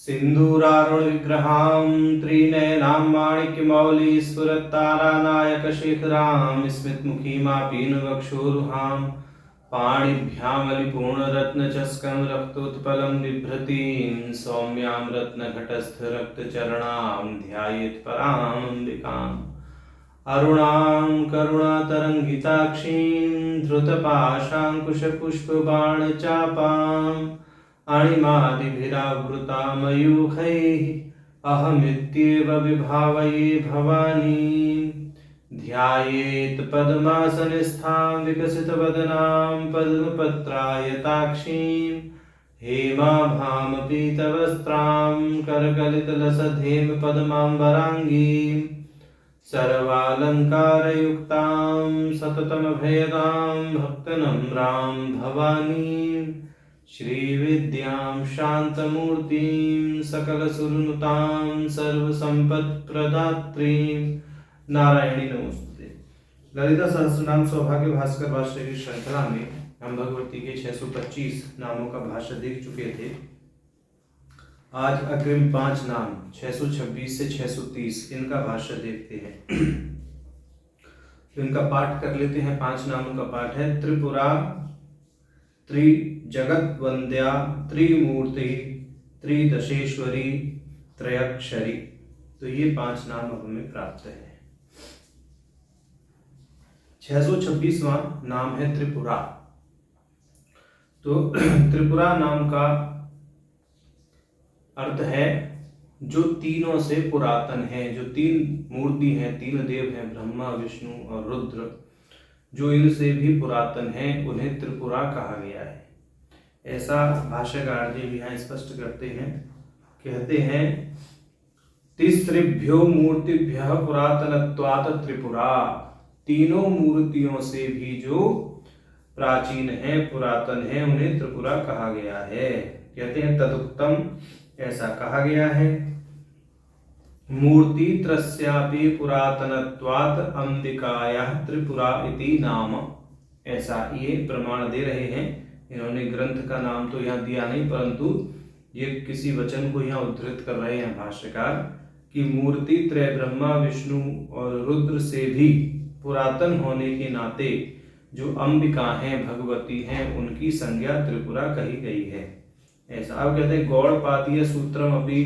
सिन्दूरारुणविग्रहां त्रिनयनां माणिक्यमौलिस्फुरत्तारानायकशेखरां स्मितमुखीमापीनवक्षोरुहां पाणिभ्यामलिपूर्णरत्नचस्कं रक्तोत्पलं बिभ्रतीं सौम्यां रत्नघटस्थरक्तचरणां ध्यायेत्परामम्बिकाम् अरुणां करुणातरङ्गिताक्षीं धृतपाशाङ्कुशपुष्पबाणचापाम् अणिमादिभिरावृता मयूखैः अहमित्येव विभावये भवानीं ध्यायेत् पद्मासनस्थां विकसितवदनां पद्मपत्रायताक्षीं हेमाभामपीतवस्त्रां करकलितलसद्धेमपद्माम्बराङ्गीं सर्वालङ्कारयुक्तां सततमभयदां भक्तनम्रां भवानीं श्रीविद्यां शान्तमूर्तिं सकलसुरनुतां सर्वसम्पत्प्रदात्रीं नारायणी नमोस्तुते। ललिता सहस्रनाम सौभाग्य भास्कर भाष्य की श्रृंखला में हम भगवती के 625 नामों का भाष्य देख चुके थे। आज अग्रिम 5 नाम 626 से 630 इनका भाष्य देखते हैं। तो इनका पाठ कर लेते हैं। 5 नामों का पाठ है। त्रिपुरा, त्रिजगद्वन्द्या, त्रिमूर्ति, त्रिदशेश्वरी, त्रयक्षरी। तो ये 5 नाम अब हमें प्राप्त है। 626वां नाम है त्रिपुरा। तो त्रिपुरा नाम का अर्थ है जो तीनों से पुरातन है, जो 3 मूर्ति हैं, 3 देव हैं, ब्रह्मा, विष्णु और रुद्र, जो इनसे भी पुरातन हैं, उन्हें त्रिपुरा कहा गया है। ऐसा भाष्यकार जी भी यहाँ स्पष्ट करते हैं। कहते हैं तिस्त्रिभ्यो मूर्तिभ्यः पुरातनत्वात् त्रिपुरा। तीनों मूर्तियों से भी जो प्राचीन है, पुरातन है, उन्हें त्रिपुरा कहा गया है। कहते हैं तदुक्तम, ऐसा कहा गया है। मूर्ति त्रस्यापि पुरातनत्वात् अंबिकायाः त्रिपुरा इति नाम। ऐसा ये प्रमाण दे रहे हैं। इन्होंने ग्रंथ का नाम तो यहाँ दिया नहीं, परंतु ये किसी वचन को यहाँ उद्धृत कर रहे हैं भाष्यकार कि मूर्ति त्रय ब्रह्मा, विष्णु और रुद्र से भी पुरातन होने के नाते जो अंबिका हैं, भगवती हैं, उनकी संज्ञा त्रिपुरा कही गई है। ऐसा अब कहते हैं गौड़पातीय सूत्रम अभी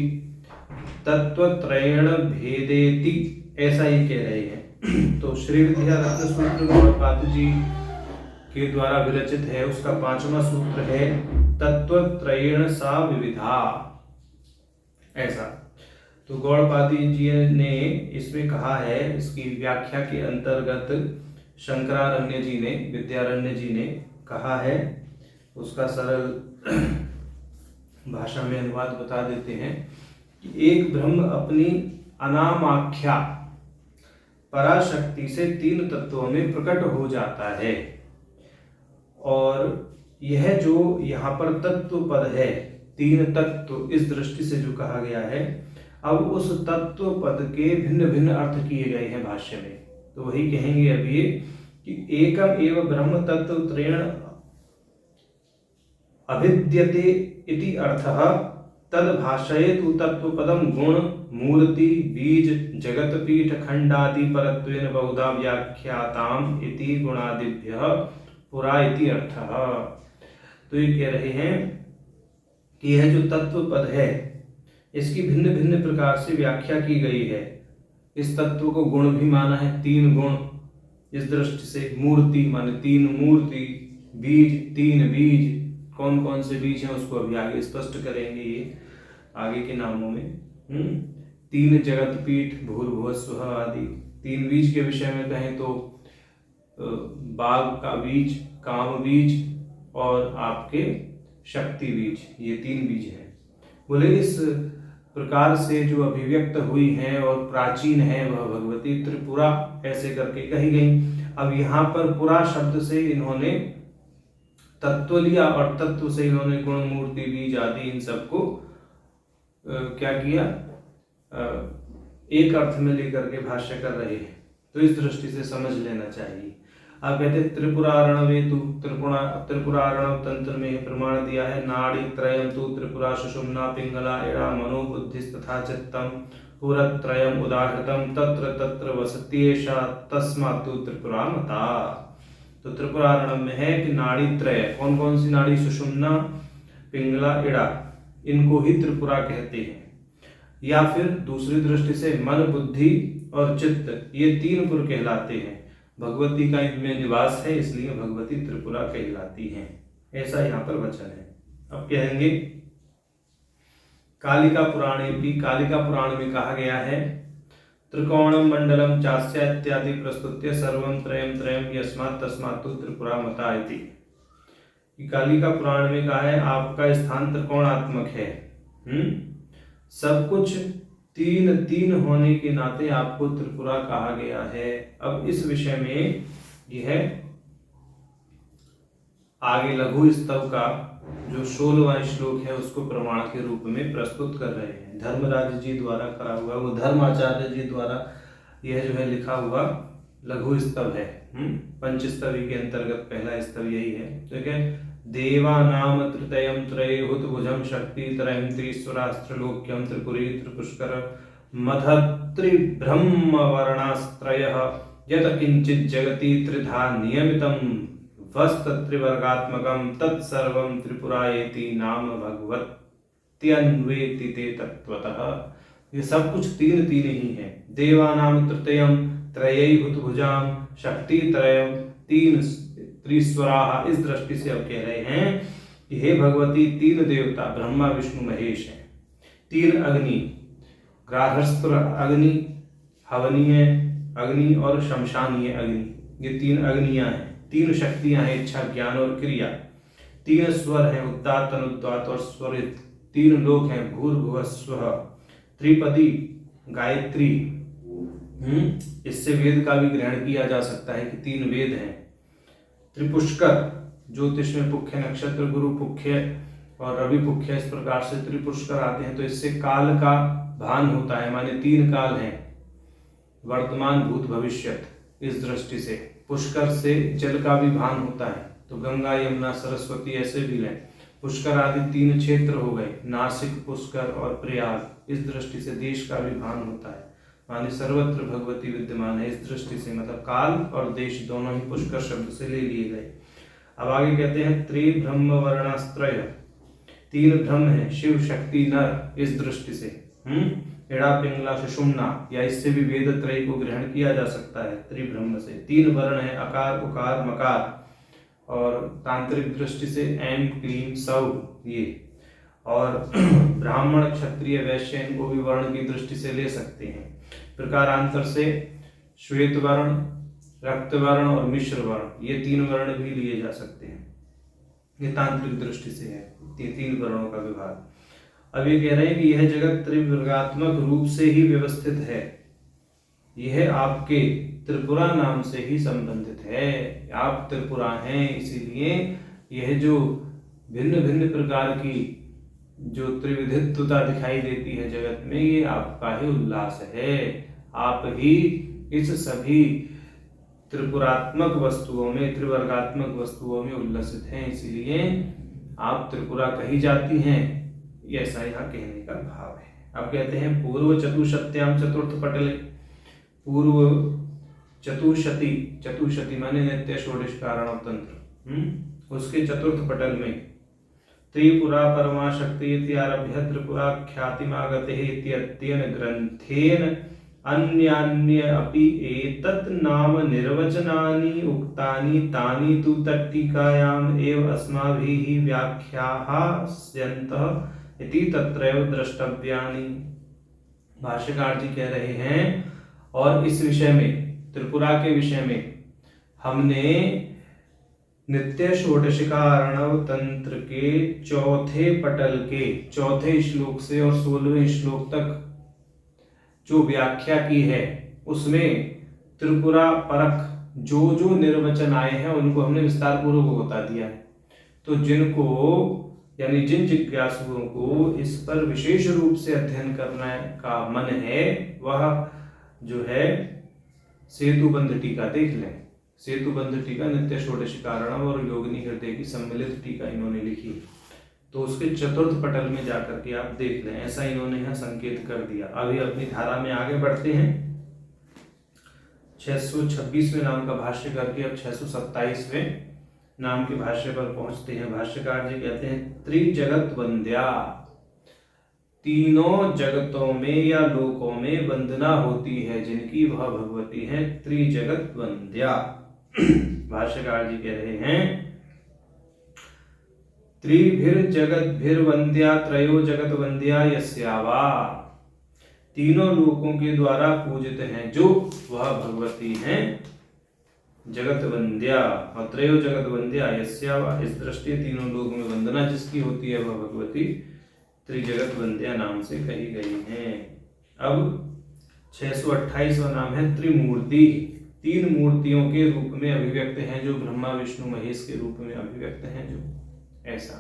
तत्वत्रयण भेदेति, ऐसा ही कह रहे हैं। तो श्री विद्या रत्न सूत्र गौड़पाद जी के द्वारा विरचित है। उसका 5वां सूत्र है तत्वत्रयण सा विविधा। ऐसा तो गौड़पादी जी ने इसमें कहा है। इसकी व्याख्या के अंतर्गत शंकरारण्य जी ने, विद्यारण्य जी ने कहा है। उसका सरल भाषा में अनुवाद बता देते हैं कि एक ब्रह्म अपनी अनामाख्या पराशक्ति से 3 तत्वों में प्रकट हो जाता है। और यह जो यहाँ पर तत्व पद है, 3 तत्व इस दृष्टि से जो कहा गया है, अब उस तत्व पद के भिन्न भिन्न अर्थ किए गए हैं भाष्य में। तो वही कहेंगे अभी कि एकम एव ब्रह्म तत्व त्रयण अभिद्यते इति अर्थः तद भाषयेतु तत्वपदम गुण मूर्ति बीज जगतपीठ खंडादि परत्वेन बहुधा व्याख्याताम इति गुणादिभ्यः पुरा इति अर्थः। तो ये कह रहे हैं कि यह जो तत्व पद है, इसकी भिन्न भिन्न प्रकार से व्याख्या की गई है। इस तत्व को गुण भी माना है, 3 गुण इस दृष्टि से। मूर्ति माने 3 मूर्ति, बीज 3 बीज। कौन कौन से बीज हैं उसको अभी आगे स्पष्ट करेंगे ये आगे के नामों में। 3 जगतपीठ, भूर्भुवः स्वः आदि। 3 बीज के विषय में कहें तो बाघ का बीज, काम बीज और आपके शक्ति बीज, ये 3 बीज हैं। बोले इस प्रकार से जो अभिव्यक्त हुई हैं और प्राचीन है वह भगवती त्रिपुरा ऐसे करके कही गई। अब यहाँ पर पुरा शब्द से इन्होंने तत्व लिया और तत्व से इन्होंने गुण मूर्ति बीज आदि इन सबको क्या किया, एक अर्थ में लेकर के भाष्य कर रहे हैं। तो इस दृष्टि से समझ लेना चाहिए। आप कहते हैं त्रिपुरारणवेतु, त्रिपुरारण तंत्र में प्रमाण दिया है नाड़ी त्रयम तु त्रिपुरा सुषुम्ना पिंगला एड़ा मनो बुद्धिस् तथा चित्तम पुरत्रयम उदाहृतम तत्र तत्र वसत्येषा तस्मात् तु त्रिपुरा मता। तो त्रिपुरारणम में है कि नाड़ी त्रय, कौन कौन सी नाड़ी? सुषुम्ना, पिंगला, एड़ा, इनको ही त्रिपुरा कहते हैं। या फिर दूसरी दृष्टि से मन, बुद्धि और चित्त, ये तीन पुर कहलाते हैं। भगवती का इनमें निवास है, इसलिए भगवती त्रिपुरा कहलाती हैं, ऐसा यहाँ पर वचन है। अब कहेंगे कालिका पुराणे भी, कालिका पुराण में कहा गया है त्रिकोणम मंडलम चास्य इत्यादि प्रस्तुत्य सर्वम त्रयम त्रयम यस्मात् तस्मात् तु त्रिपुरा मता इति। कालिका पुराण में कहा है आपका स्थान त्रिकोणात्मक है, सब कुछ तीन तीन होने के नाते आपको त्रिपुरा कहा गया है। अब इस विषय में यह आगे लघु स्तव का जो 16वां श्लोक है उसको प्रमाण के रूप में प्रस्तुत कर रहे हैं। धर्मराज जी द्वारा करा हुआ, वो धर्माचार्य जी द्वारा यह जो है लिखा हुआ लघु स्तव है। पंचस्तवी के अंतर्गत पहला स्तव यही है। ठीक है, देवानाम तृतयम त्रयहुत भुजम शक्ति त्रयम त्रिस्वरास्त्रलोक्यम त्रिपुरी त्रिपुष्कर मधत्रिब्रह्म वर्णास्त्रयः यत किंचित जगति त्रिधा नियमितम वस्तत्रिवर्गात्मकम तत्सर्वं त्रिपुरायेति नाम भगवत्यन्वेति ते तत्वतः। ये सब कुछ तीन तीन ही है। देवानाम तृतीयम त्रयैभूत भुजाम शक्ति त्रयम तीन त्रिस्वराः। इस दृष्टि से अब कह रहे हैं कि हे भगवती तीन देवता ब्रह्मा विष्णु महेश हैं। तीन अग्नि, गार्हस्थ्य अग्नि, हवनीय अग्नि और शमशानीय अग्नि, ये तीन अग्नियां हैं। तीन शक्तियां हैं इच्छा ज्ञान और क्रिया। तीन स्वर हैं उदात्त अनुदात्त और स्वरित। तीन लोक हैं भूर्भुवः स्वः। त्रिपदी गायत्री, इससे वेद का भी ग्रहण किया जा सकता है कि तीन वेद हैं। त्रिपुष्कर, ज्योतिष में पुख्य नक्षत्र गुरु पुख्य और रवि पुख्य, इस प्रकार से त्रिपुष्कर आते हैं। तो इससे काल का भान होता है, माने तीन काल हैं वर्तमान भूत भविष्यत। इस दृष्टि से पुष्कर से जल का भी भान होता है। तो गंगा यमुना सरस्वती ऐसे भी लें। पुष्कर आदि तीन क्षेत्र हो गए, नासिक पुष्कर और प्रयाग। इस दृष्टि से देश का भी भान होता है, माने सर्वत्र भगवती विद्यमान है। इस दृष्टि से मतलब काल और देश दोनों ही पुष्कर शब्द से ले लिए गए। अब आगे कहते हैं त्रिब्रह्म वर्णास्त्रय, तीन ब्रह्म है शिव शक्ति नर। इस दृष्टि से एड़ा पिंगला सुषुम्ना, या इससे भी वेद त्रय को ग्रहण किया जा सकता है त्रिब्रह्म से। तीन वर्ण है अकार उकार मकार, और तांत्रिक दृष्टि से ऐम क्लीम सौ ये, और ब्राह्मण क्षत्रिय वैश्य इनको भी वर्ण की दृष्टि से ले सकते हैं। प्रकारांतर से श्वेत वर्ण, रक्त वर्ण और मिश्र वर्ण, ये तीन वर्ण भी लिए जा सकते हैं। ये तांत्रिक दृष्टि से है ये तीन वर्णों का विभाग। अब ये कह रहे हैं कि यह जगत त्रिवर्गात्मक रूप से ही व्यवस्थित है। यह आपके त्रिपुरा नाम से ही संबंधित है। आप त्रिपुरा हैं, इसीलिए यह जो भिन्न भिन्न प्रकार की जो त्रिविधित्वता दिखाई देती है जगत में, ये आपका ही उल्लास है। आप ही इस सभी त्रिपुरात्मक वस्तुओं में, त्रिवर्गात्मक वस्तुओं में उल्लसित हैं, इसीलिए आप त्रिपुरा कही जाती हैं। ऐसा यहाँ कहने का भाव है। अब कहते हैं पूर्व चतुष्शत्याम चतुर्थ पटले, पूर्व चतुष्शती, चतुष्शती माने नित्य षोडश कारण तंत्र, उसके चतुर्थ पटल में त्रिपुरा परमा शक्ति इत्यारभ्य त्रिपुरा ख्यातिमागते इत्यत्येन ग्रंथेन अन्यान्य अपि एतत् नाम निर्वचनानि उक्तानि तानि तु तट्टिकायाम् एव अस्माभिः व्याख्यास्यन्तः इति तत्रैव द्रष्टव्यानि। भाष्यकार जी कह रहे हैं और इस विषय में, त्रिपुरा के विषय में हमने नित्य षोडशिका अर्णव तंत्र के चौथे पटल के चौथे श्लोक से और 16वें श्लोक तक जो व्याख्या की है, उसमें त्रिपुरा परक जो जो निर्वचन आए हैं उनको हमने विस्तार पूर्वक बता दिया है। तो जिनको यानी जिन जिज्ञासुओं को इस पर विशेष रूप से अध्ययन करने का मन है, वह जो है सेतुबंध टीका देख लें। सेतुबंध टीका, नित्य षोडशी कारणम और योगिनी हृदय की सम्मिलित टीका इन्होंने लिखी। तो उसके चतुर्थ पटल में जाकर के आप देख लें, ऐसा इन्होंने यहाँ संकेत कर दिया। अभी अपनी धारा में आगे बढ़ते हैं। 626वें नाम का भाष्य करके अब 627वें नाम के भाष्य पर पहुंचते हैं। भाष्यकार जी कहते हैं, त्रिजगत वंद्या, तीनों जगतों में या लोकों में वंदना होती है जिनकी, वह भगवती है त्रिजगत वंद्या। भाष्यकार जी कह रहे हैं, त्रिभिर्जगद्भिर्वन्द्या त्रयो जगत वंद्या यस्यावा, तीनों लोकों के द्वारा पूजित हैं जो, वह भगवती हैं जगत वंद्या। और त्रयो जगत वंद्या यस्यावा, इस दृष्टि तीनों लोकों में वंदना जिसकी होती है वह भगवती त्रिजगत वंद्या नाम से कही गई हैं। अब 628वां नाम है त्रिमूर्ति, तीन मूर्तियों के रूप में अभिव्यक्त हैं जो, ब्रह्मा विष्णु महेश के रूप में अभिव्यक्त हैं जो, ऐसा।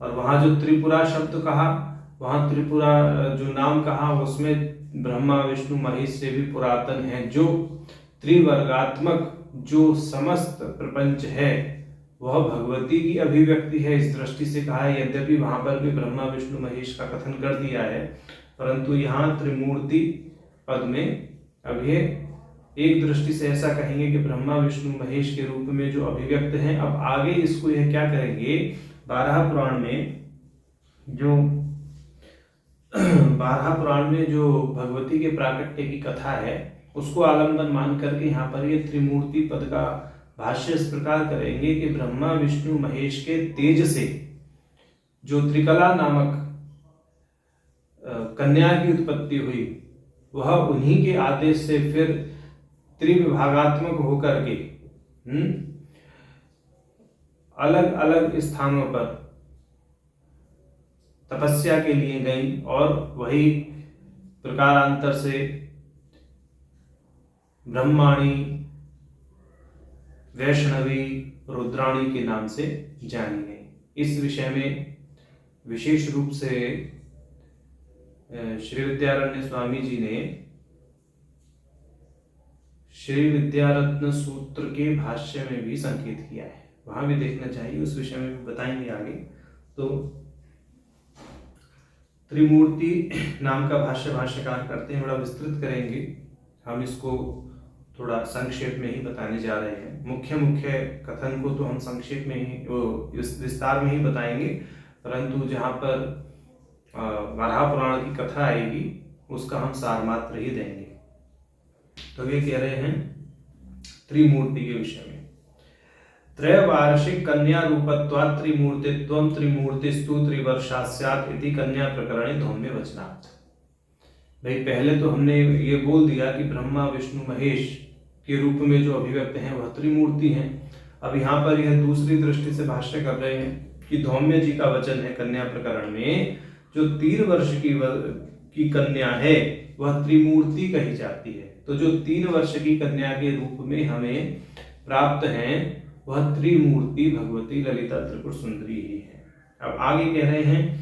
और वहां जो त्रिपुरा शब्द कहा, वहां त्रिपुरा जो नाम कहा उसमें ब्रह्मा विष्णु महेश से भी पुरातन है जो, त्रिवर्गात्मक जो समस्त प्रपंच है वह भगवती की अभिव्यक्ति है, इस दृष्टि से कहा है। यद्यपि वहां पर भी ब्रह्मा विष्णु महेश का कथन कर दिया है, परंतु यहाँ त्रिमूर्ति पद में अब ये एक दृष्टि से ऐसा कहेंगे कि ब्रह्मा विष्णु महेश के रूप में जो अभिव्यक्त हैं। अब आगे इसको यह क्या करेंगे, 12 पुराण में जो भगवती के प्राकट्य की कथा है उसको आलंबन मान करके यहाँ पर ये त्रिमूर्ति पद का भाष्य इस प्रकार करेंगे कि ब्रह्मा विष्णु महेश के तेज से जो त्रिकला नामक कन्या की उत्पत्ति हुई, वह उन्हीं के आदेश से फिर त्रिविभागात्मक होकर के अलग अलग स्थानों पर तपस्या के लिए गई, और वही प्रकारांतर से ब्रह्माणी, वैष्णवी, रुद्राणी के नाम से जानी गई। इस विषय में विशेष रूप से श्री विद्यारण्य स्वामी जी ने श्री विद्यारत्न सूत्र के भाष्य में भी संकेत किया है, वहां भी देखना चाहिए, उस विषय में भी बताएंगे आगे। तो त्रिमूर्ति नाम का भाष्यकार करते हैं, बड़ा विस्तृत करेंगे हम, इसको थोड़ा संक्षेप में ही बताने जा रहे हैं। मुख्य कथन को तो हम संक्षेप में ही, विस्तार में ही बताएंगे, परंतु जहाँ पर वराह पुराण की कथा आएगी उसका हम सार मात्र ही देंगे। तो ये कह रहे हैं त्रिमूर्ति के विषय में, त्रैवार्षिक कन्या रूपत्वात् त्रिमूर्तित्वं त्रिमूर्तिस्तु त्रिवर्षास्यात् इति कन्या प्रकरणे धौम्य वचनात्। भाई पहले तो हमने ये बोल दिया कि ब्रह्मा विष्णु महेश के रूप में जो अभिव्यक्त हैं वह त्रिमूर्ति हैं। अब यहाँ पर यह दूसरी दृष्टि से भाष्य कर रहे हैं कि धौम्य जी का वचन है कन्या प्रकरण में, जो 3 वर्ष की कन्या है वह त्रिमूर्ति कही जाती है। तो जो 3 वर्ष की कन्या के रूप में हमें प्राप्त हैं वह त्रिमूर्ति भगवती ललिता त्रिपुर सुंदरी ही है। अब आगे कह रहे हैं,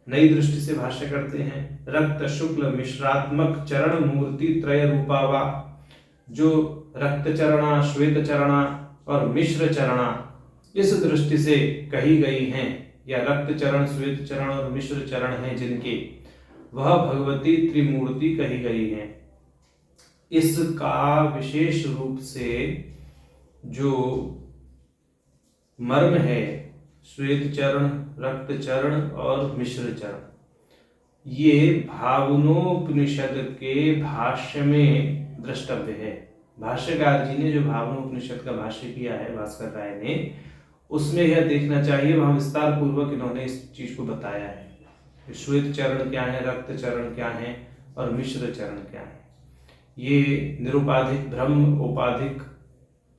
नई दृष्टि से भाष्य करते हैं, रक्त शुक्ल मिश्रात्मक चरण मूर्ति त्रय रूपावा, जो रक्त चरणा, श्वेत चरणा और मिश्र चरणा इस दृष्टि से कही गई हैं, या रक्त चरण, श्वेत चरण और मिश्र चरण हैं जिनके, वह भगवती त्रिमूर्ति कही गई हैं। इसका विशेष रूप से जो मर्म है, श्वेत चरण, रक्त चरण और मिश्र चरण, ये भावनोपनिषद के भाष्य में द्रष्टव्य है। भाष्यकार जी ने जो भावनोपनिषद का भाष्य किया है भास्कर राय ने, उसमें यह देखना चाहिए, वहां विस्तार पूर्वक इन्होंने इस चीज को बताया है। श्वेत चरण क्या है, रक्त चरण क्या है और मिश्र चरण क्या है। ये निरुपाधिक ब्रह्म, उपाधिक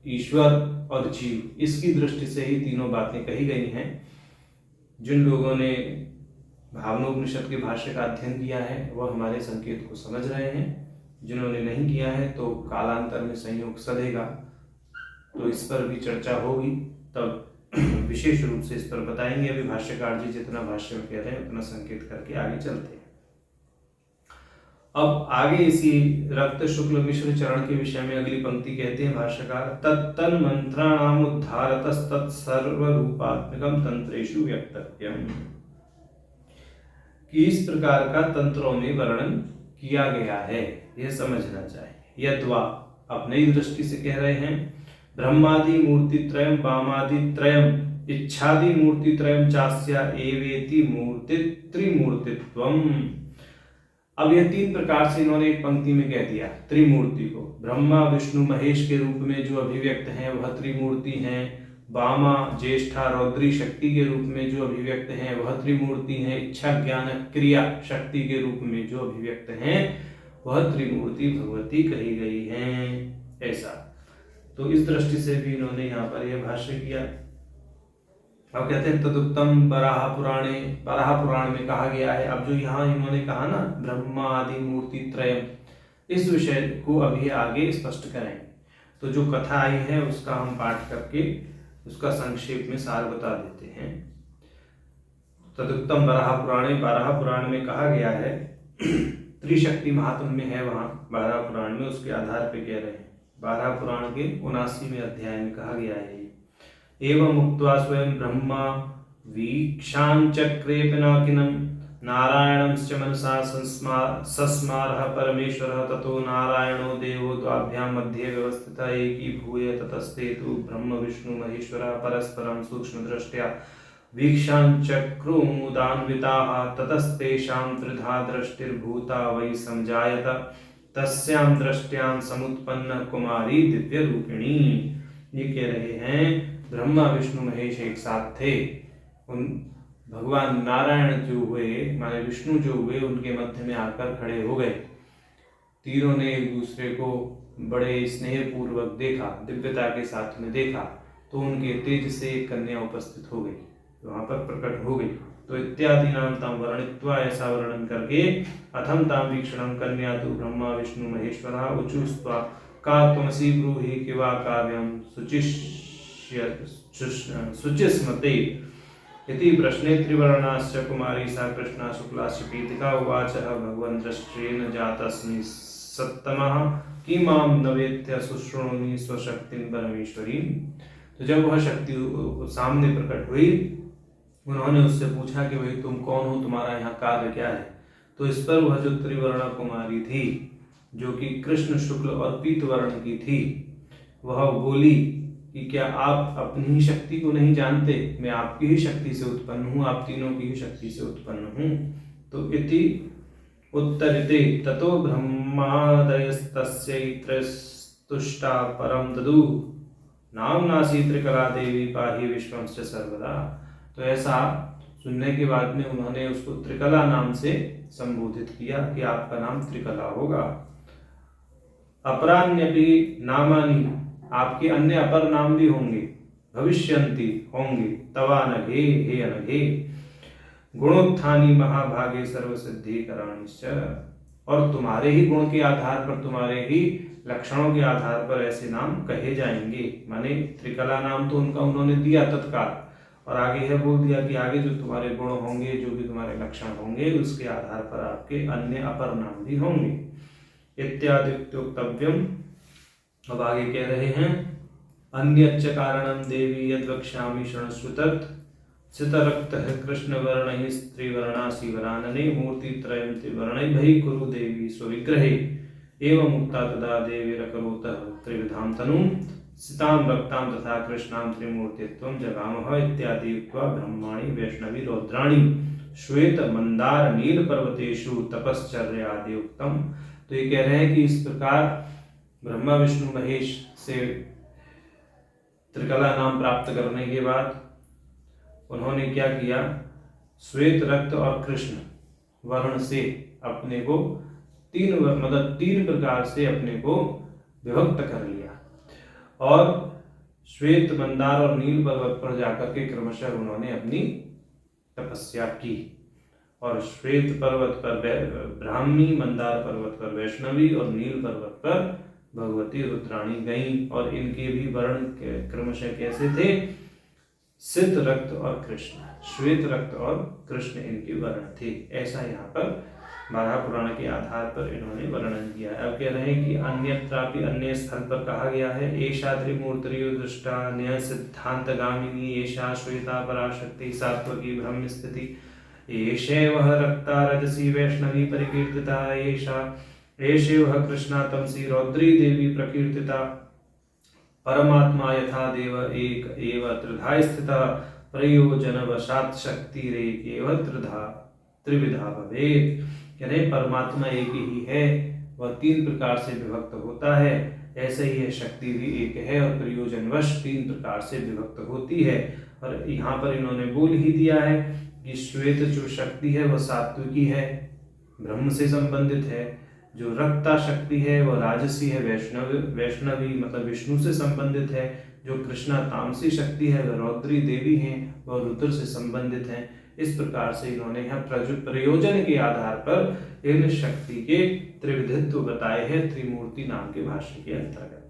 ईश्वर और जीव, इसकी दृष्टि से ही तीनों बातें कही गई हैं। जिन लोगों ने भावनोपनिषद के भाष्य का अध्ययन किया है वह हमारे संकेत को समझ रहे हैं, जिन्होंने नहीं किया है तो कालांतर में संयोग सधेगा, तो इस पर भी चर्चा होगी, तब विशेष रूप से इस पर बताएंगे। अभी भाष्यकार जी जितना भाष्य में कह रहे हैं उतना संकेत करके आगे चलते हैं। अब आगे इसी रक्त शुक्ल मिश्र चरण के विषय में अगली पंक्ति कहते हैं भाष्यकार, तत्तन मंत्राणाम उद्धारतस्तत् सर्वरूपात्मकम तंत्रेषु व्यक्तव्यम, कि इस प्रकार का तंत्रों में वर्णन किया गया है, यह समझना चाहिए। यद्वा अपनी दृष्टि से कह रहे हैं, ब्रह्मादि मूर्ति त्रयम वामादि त्रयम इच्छादि मूर्ति त्रयम चास्या एवेति मूर्ति त्रिमूर्तित्वम। अब यह तीन प्रकार से इन्होंने एक पंक्ति में कह दिया त्रिमूर्ति को। ब्रह्मा विष्णु महेश के रूप में जो अभिव्यक्त हैं वह त्रिमूर्ति हैं, वामा ज्येष्ठा रौद्री शक्ति के रूप में जो अभिव्यक्त हैं वह त्रिमूर्ति हैं, इच्छा ज्ञान क्रिया शक्ति के रूप में जो अभिव्यक्त हैं वह त्रिमूर्ति भगवती कही गई हैं। ऐसा तो इस दृष्टि से भी इन्होंने यहाँ पर यह भाष्य किया। अब कहते हैं तदुक्तम बराह पुराणे, बराह पुराण में कहा गया है। अब जो यहाँ इन्होंने कहा ना ब्रह्मा आदि मूर्ति त्रयम, इस विषय को अभी आगे स्पष्ट करेंगे। तो जो कथा आई है उसका हम पाठ करके उसका संक्षेप में सार बता देते हैं। तदुक्तम बराह पुराणे, बराह पुराण में कहा गया है, त्रिशक्ति महात्म्य में है वहाँ बराह पुराण में, उसके आधार पे कह रहे हैं। बराह पुराण के 79वें अध्याय में कहा गया है, एवं उक्त्वा स्वयं ब्रह्मा वीक्षांचक्रे पिनाकिनं नारायणंश्च मनसा सस्मारः परमेश्वरः, ततो नारायणो देवो द्वाभ्यां मध्ये व्यवस्थितः एकीभूय ततस्ते तु ब्रह्म विष्णु महेश्वरः परस्परं सूक्ष्मदृष्ट्या वीक्षांचक्रुमुदान्विताः, ततस्तेषां त्रिधा दृष्टिर्भूता वै समजायत, तस्यां दृष्ट्यां समुत्पन्न कुमारी दिव्य रूपिणी। ये कह रहे हैं ब्रह्मा विष्णु महेश एक साथ थे, उन भगवान नारायण जो हुए माने विष्णु जो हुए उनके मध्य में आकर खड़े हो गए। तीनों ने एक दूसरे को बड़े स्नेह पूर्वक देखा, दिव्यता के साथ में देखा, तो उनके तेज से एक कन्या उपस्थित हो गई, वहां पर प्रकट हो गई। तो इत्यादि नाम तम वर्णित्वा, ऐसा वर्णन करके अथम ताम वीक्षणम कन्या तु ब्रह्मा विष्णु महेश्वरः उचुस्त्वा का त्वमसि ब्रूहि किवा काव्यम शुचिस्मते इति प्रश्ने त्रिवर्णाश्च कुमारी सा कृष्णा शुक्लाश्च पीतिका उवाचः भगवन् दृष्टेन जातस्मि सत्तमः किमां नवेत्य शुश्रुणोमि स्वशक्तिं परमेश्वरीं। तो जब वह शक्ति सामने प्रकट हुई, उन्होंने उससे पूछा कि भाई तुम कौन हो, तुम्हारा यहाँ कार्य क्या है। तो इस पर वह जो त्रिवर्णा कुमारी थी, जो कि कृष्ण शुक्ल और पीत वर्ण की थी, वह बोली कि क्या आप अपनी ही शक्ति को नहीं जानते, मैं आपकी ही शक्ति से उत्पन्न हूँ, आप तीनों की ही शक्ति से उत्पन्न हूँ। तो इति उत्तरिते ततो ब्रह्मादयस्तस्यै त्रयस्तुष्टा परम तदु नाम्नासी त्रिकला देवी पाहि विश्वंश्च सर्वदा। तो ऐसा सुनने के बाद में उन्होंने उसको त्रिकला नाम से संबोधित किया कि आपका नाम त्रिकला होगा। अपरान्यपि नामानि, आपके अन्य अपर नाम भी होंगे, भविष्यन्ति होंगे, तवा नघे हे अनघे, गुणोत्थानी महाभागे सर्वसिद्धि करानिश्च, और तुम्हारे ही गुण के आधार पर, तुम्हारे ही लक्षणों के आधार पर ऐसे नाम कहे जाएंगे। माने त्रिकला नाम तो उनका उन्होंने दिया तत्काल, और आगे है बोल दिया कि आगे जो तुम्हारे गुण होंगे, जो भी तुम्हारे लक्षण होंगे, उसके आधार पर आपके अन्य अपर नाम भी होंगे। इत्यादित्युक्तव्यम। अब आगे कह रहे हैं अन्यच्च कारणं देवी यद् वक्ष्यामि शृणुष्व तत् सितरक्तः कृष्णवर्णैः स्त्रीवर्णासि वरानने मूर्तित्रयं त्रिवर्णैः कुरु देवी स्वविग्रहे एवं मुक्ता तदा देवीरकरोतः त्रिविधां तनुं सितां रक्तां तथा कृष्णां त्रिमूर्तित्वं जगामः इत्यादि उक्त्वा ब्रह्माणि वैष्णवी रौद्राणि श्वेत मंदार नील पर्वतेषु तपश्चर्य आदि उक्तम। तो ये कह रहे हैं कि इस प्रकार ब्रह्मा विष्णु महेश से त्रिकला नाम प्राप्त करने के बाद उन्होंने क्या किया, श्वेत रक्त और कृष्ण वर्ण से अपने को तीन प्रकार से अपने को विभक्त कर लिया, और श्वेत मंदार और नील पर्वत पर जाकर के क्रमशः उन्होंने अपनी तपस्या की। और श्वेत पर्वत पर ब्राह्मी, मंदार पर्वत पर वैष्णवी और नील पर्वत पर भगवती रुद्राणी गईं। और इनके भी वर्ण क्रमशः कैसे थे, सित रक्त और कृष्ण, श्वेत रक्त और कृष्ण इनके वर्ण थे। ऐसा यहाँ पर बारह पुराण के आधार पर इन्होंने वर्णन किया है। अब कह रहे हैं कि अन्यत्रापि अन्य स्थल पर कहा गया है एषा त्रिमूर्तियो दृष्टा न्याय सिद्धांत गामिनी एषा श्वेता पराशक्ति सात्वकी ब्रह्म स्थिति एषैव रक्ता रजसी वैष्णवी परिकीर्तिता एषैव कृष्णा तमसी रौद्री देवी प्रकीर्तिता परमात्मा यथा देव एक एव त्रिधा स्थिता प्रयोजनवशात् शक्तिरेक एव त्रिविधा भवेत्। यानी परमात्मा एक ही है, वह तीन प्रकार से विभक्त होता है, ऐसे ही है शक्ति भी एक है और प्रयोजनवश तीन प्रकार से विभक्त होती है। और यहाँ पर इन्होंने बोल ही दिया है कि श्वेत जो शक्ति है वह सात्विकी है, ब्रह्म से संबंधित है, जो रक्ता शक्ति है वह राजसी है, वैष्णवी मतलब विष्णु से संबंधित है, जो कृष्णा तामसी शक्ति है वह रौद्री देवी हैं, वह रुद्र से संबंधित हैं। इस प्रकार से इन्होंने यहाँ प्रयोजन के आधार पर इन शक्ति के त्रिविधित्व बताए हैं त्रिमूर्ति नाम के भाष्य के अंतर्गत।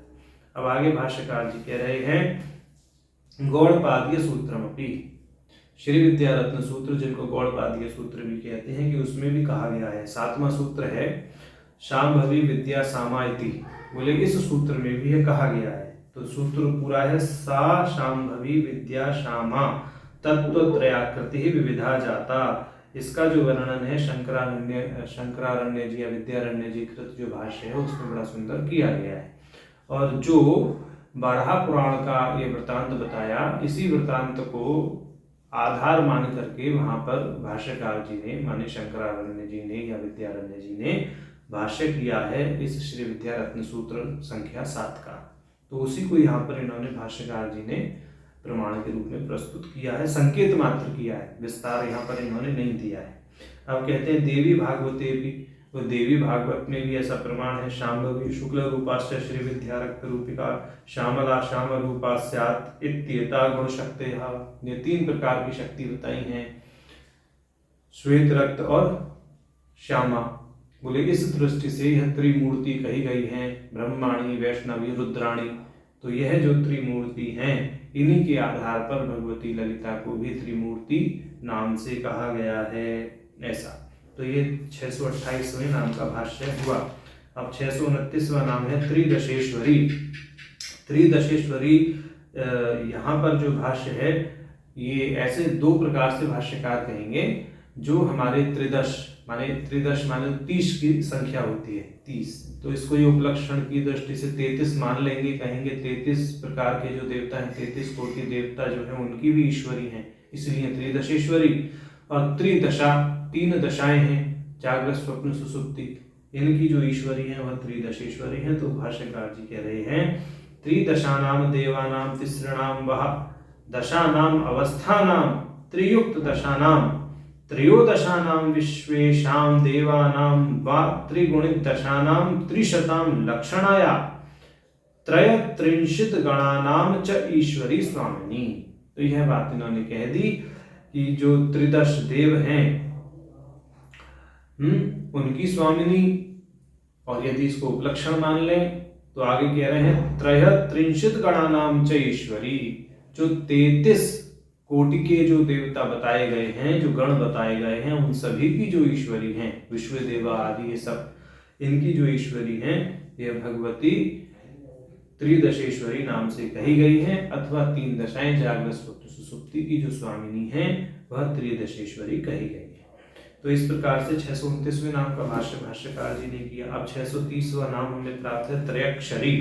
अब आगे भाष्यकार जी कह रहे हैं गौड़पादीय सूत्रमपि, श्री विद्या रत्न सूत्र जिनको गौड़पादीय सूत्र भी कहते हैं कि उसमें भी कहा गया है, सातवां सूत्र है शांभवी विद्या सामायति, बोले इस सूत्र में भी यह कहा गया है। तो सूत्र पूरा है सा शांभवी विद्या शामा तत्वत्रयाकृति ही विविधा जाता। इसका जो वर्णन है शंकरारण्य जी या विद्यारण्य जी कृत जो भाष्य है उसमें बड़ा सुंदर किया गया है। और जो बारह पुराण का ये वृतांत बताया, इसी वृतांत को आधार मान करके वहां पर भाष्यकार जी ने माने शंकरारण्य जी ने या विद्यारण्य जी ने भाष्य किया है इस श्री विद्या रत्न सूत्र संख्या 7 का। तो उसी को यहाँ पर इन्होंने भाष्यकार जी ने प्रमाण के रूप में प्रस्तुत किया है, संकेत मात्र किया है, विस्तार यहाँ पर इन्होंने नहीं दिया है। अब कहते हैं देवी भागवते भी, वो देवी भागवत में भी ऐसा प्रमाण है शांभवी शुक्ल रूपाश्च श्री विद्या रक्त रूपिका श्यामला श्याम रूपास्यात् इत्येता गुण शक्ति। ये तीन प्रकार की शक्ति बताई हैं, श्वेत रक्त और श्यामा। बोले इस दृष्टि से यह त्रिमूर्ति कही गई है, ब्रह्माणी वैष्णवी रुद्राणी। तो यह जो त्रिमूर्ति हैं इन्हीं के आधार पर भगवती ललिता को भी त्रिमूर्ति नाम से कहा गया है ऐसा। तो ये 628वें नाम का भाष्य हुआ। अब 629वां नाम है त्रिदशेश्वरी। त्रिदशेश्वरी यहाँ पर जो भाष्य है ये ऐसे दो प्रकार से भाष्यकार कहेंगे, जो हमारे त्रिदश माने 30 की संख्या होती है 30, तो इसको ये उपलक्षण की दृष्टि से 33 मान लेंगे, कहेंगे 33 प्रकार के जो देवता हैं 33 कोटि देवता जो है उनकी भी ईश्वरी हैं, इसलिए त्रिदशेश्वरी। और त्रिदशा 3 दशाएं हैं, जागृत स्वप्न सुसुप्ति, इनकी जो ईश्वरी हैं वह त्रिदशेश्वरी हैं। तो भाष्यकार जी कह रहे हैं त्रिदशानाम देवानाम तिसृणाम वह दशानाम अवस्थानाम त्रियुक्त दशानाम त्रयोदशानां विश्वेशां देवानां वा त्रिगुणित दशानां त्रिशतां लक्षणाया त्रयत्रिंशत् गणानां च ईश्वरी स्वामिनी। तो यह बात इन्होंने कह दी कि जो त्रिदश देव हैं उनकी स्वामिनी, और यदि इसको उपलक्षण मान लें तो आगे कह रहे हैं त्रयत्रिंशत् गणानां च ईश्वरी, जो 33 कोटि के जो देवता बताए गए हैं, जो गण बताए गए हैं, उन सभी की जो ईश्वरी हैं, विश्व देवा आदि ये सब, इनकी जो ईश्वरी हैं यह भगवती त्रिदशेश्वरी नाम से कही गई हैं, अथवा 3 दशाएं जागृत स्वप्न सुसुप्ति की जो स्वामिनी हैं वह त्रिदशेश्वरी कही गई है। तो इस प्रकार से 629वें नाम का भाष्यकार जी ने किया। अब 630वां नाम हमें प्राप्त है त्रयक्षरी।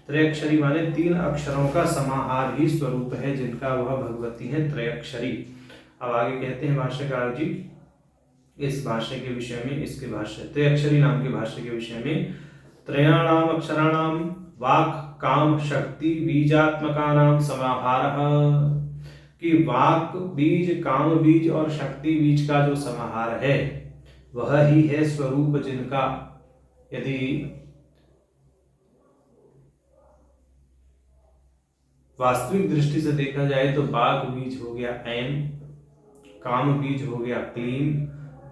त्रयक्षरी माने 3 अक्षरों का समाहार ही स्वरूप है जिनका वह भगवती है त्रयक्षरी। अब आगे कहते हैं भाष्यकार जी इस भाष्य के विषय में, इसके भाष्य त्रयक्षरी नाम के भाष्य के विषय में, त्रयाणाम अक्षराणाम वाक् काम शक्ति बीजात्मकानाम समाहारः, कि वाक बीज काम बीज और शक्ति बीज का जो समाहार है वह ही है स्वरूप जिनका। यदि वास्तविक दृष्टि से देखा जाए तो वाक बीज हो गया ऐम, काम बीज हो गया क्लीम,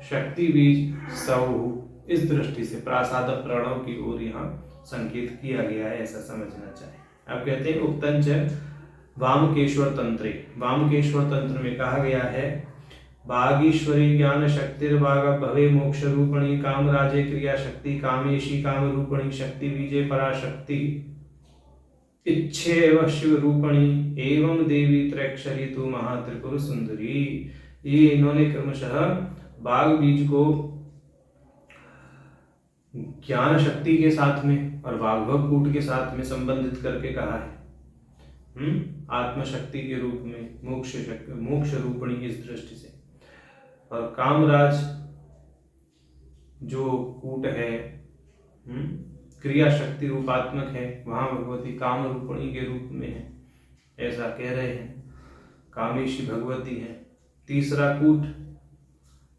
शक्ति बीज सौ। इस दृष्टि से प्रासाद प्रणव की ओर यहाँ संकेत किया गया है, ऐसा समझना चाहिए। अब कहते हैं उक्तंच वामकेश्वर तंत्रे। वामकेश्वर तंत्र में कहा गया है वागीश्वरी ज्ञान शक्तिर्वाग भवे मोक्ष रूपणी कामराजे क्रिया शक्ति कामेशी काम रूपणी शक्ति बीजे पराशक्ति इच्छेव शिव रूपणी एवं देवी त्रैक्षरी तु महात्रिपुर सुंदरी। ये इन्होंने क्रमशः बाघ बीज को ज्ञान शक्ति के साथ में और वाग्भव कूट के साथ में संबंधित करके कहा है। आत्मशक्ति के रूप में मोक्ष रूपणी इस दृष्टि से, और कामराज जो कूट है क्रिया शक्ति रूपात्मक है, वहां भगवती काम रूपणी के रूप में है, ऐसा कह रहे हैं। कामेशी भगवती है। तीसरा कूट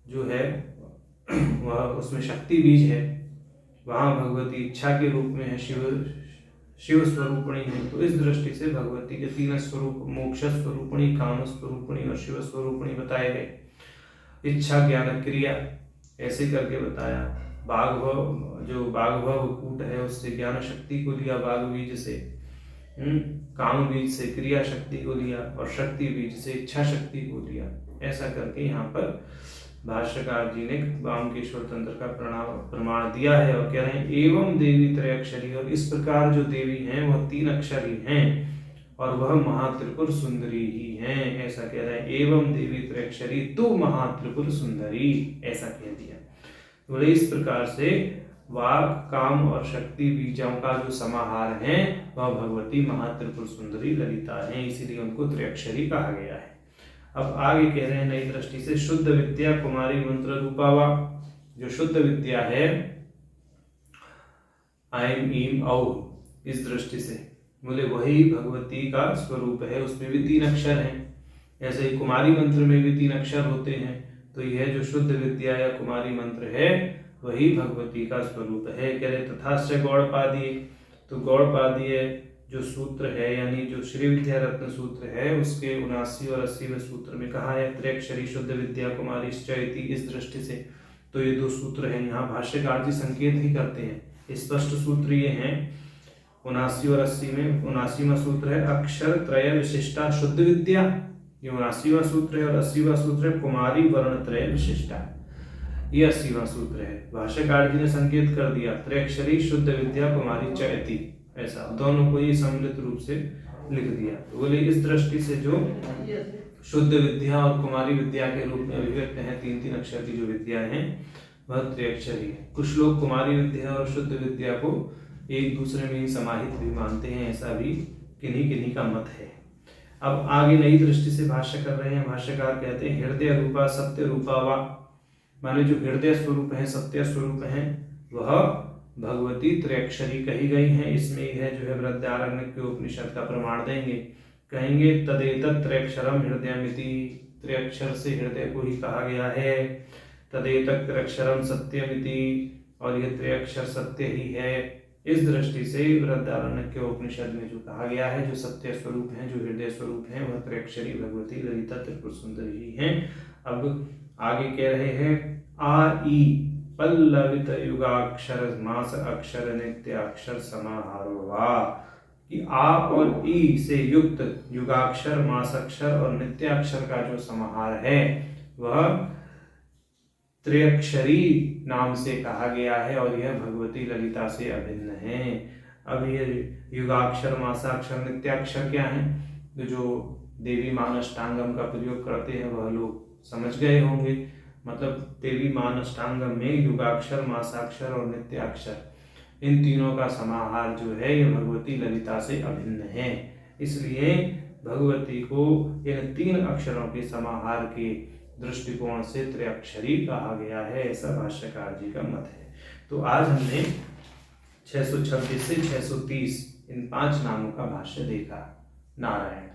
जो है वह उसमें शक्ति बीज है, वहां भगवती इच्छा के रूप में है, शिव स्वरूपणी है। तो इस दृष्टि से भगवती के तीन स्वरूप मोक्ष स्वरूपणी, काम स्वरूपणी और शिव स्वरूपणी बताए गए। इच्छा ज्ञान क्रिया ऐसे करके बताया। बाघभव कूट है उससे ज्ञान शक्ति को लिया, बाघ बीज से काम बीज से क्रिया शक्ति को लिया, और शक्ति बीज से इच्छा शक्ति को लिया। ऐसा करके यहाँ पर भाष्यकार जी ने वामकेश्वर तंत्र का प्रमाण दिया है और कह रहे हैं एवं देवी त्रयक्षरी, और इस प्रकार जो देवी हैं वह तीन अक्षरी हैं और वह महात्रिपुर सुंदरी ही हैं। ऐसा कह रहे हैं एवं देवी त्रयक्षरी तो महात्रिपुर सुंदरी, ऐसा कह दिया। तो इस प्रकार से वाग काम और शक्ति बीजों का जो समाहार है वह भगवती महात्रिपुर सुंदरी ललिता है, इसीलिए उनको त्रयक्षरी कहा गया है। अब आगे कह रहे हैं नई दृष्टि से शुद्ध विद्या कुमारी मंत्र रूपावा। जो शुद्ध विद्या है आइम ईम औ, इस दृष्टि से बोले वही भगवती का स्वरूप है। उसमें भी तीन अक्षर हैं, ऐसे ही कुमारी मंत्र में भी तीन अक्षर होते हैं। तो यह जो शुद्ध विद्या या कुमारी मंत्र है वही भगवती का स्वरूप है। कह रहे तथाश्च गौड़पादीय, तो गौड़पादीय जो सूत्र है यानी जो श्री विद्या रत्न सूत्र है उसके 79 और 80वें सूत्र में कहा है त्रैक्षरी शुद्ध विद्या कुमारी इति, इस दृष्टि से। तो ये दो सूत्र हैं, यहाँ भाष्यकार जी संकेत ही करते हैं। स्पष्ट सूत्र ये हैं 79 और 80 में। 79वां सूत्र है अक्षर त्रय विशिष्टा शुद्ध विद्या, ये 79वां सूत्र है, और 80वां सूत्र है कुमारी वर्ण त्रय विशिष्टा, ये 80वां सूत्र है। भाष्यकार जी ने संकेत कर दिया त्रैक्षरी शुद्ध विद्या कुमारी चयति, ऐसा दोनों को ये सम्मिलित रूप से लिख दिया। तो बोले इस दृष्टि से जो शुद्ध विद्या और कुमारी विद्या के रूप में अभिव्यक्त है, तीन तीन अक्षर की जो विद्या है वह त्रैक्षरी है। कुछ लोग कुमारी विद्या और शुद्ध विद्या को एक दूसरे में ही समाहित भी मानते हैं, ऐसा भी किन्हीं किन्हीं का मत है। अब आगे नई दृष्टि से भाष्य कर रहे हैं। भाष्यकार कहते हैं हृदय रूपा सत्य रूपा वा, माने जो हृदय स्वरूप है सत्य स्वरूप है वह भगवती त्रैक्षरी कही गई है। इसमें यह जो है बृहदारण्यक के उपनिषद का प्रमाण देंगे, कहेंगे तदेतत् त्रैक्षरम हृदयमिति, त्रैक्षर से हृदय को ही कहा गया है। तदेतत् त्रैक्षरम सत्यमिति, और यह त्रैक्षर सत्य ही है। इस दृष्टि से बृहदारण्यक के उपनिषद में जो कहा गया है जो सत्य स्वरूप है जो हृदय स्वरूप है वह त्रैक्षरी भगवती ललिता त्रिपुर सुंदरी ही है। अब आगे कह रहे हैं आ ई पल्लवित युगाक्षर मास अक्षर नित्याक्षर समाहारो वा, कि आ और ई से युक्त युगाक्षर मासाक्षर और नित्याक्षर का जो समाहार है वह त्रैक्षरी नाम से कहा गया है और यह भगवती ललिता से अभिन्न है। अब ये युगाक्षर मासाक्षर नित्याक्षर क्या है, तो जो देवी मान अष्टांगम का प्रयोग करते हैं वह लोग समझ गए होंगे। मतलब देवी मान अष्टांगम में युगाक्षर मासाक्षर और नित्याक्षर इन तीनों का समाहार जो है यह भगवती ललिता से अभिन्न है। इसलिए भगवती को इन तीन अक्षरों के समाहार के दृष्टिकोण से त्रैक्षरी कहा गया है, ऐसा भाष्यकार जी का मत है। तो आज हमने 626 से 630 इन 5 नामों का भाष्य देखा। नारायण।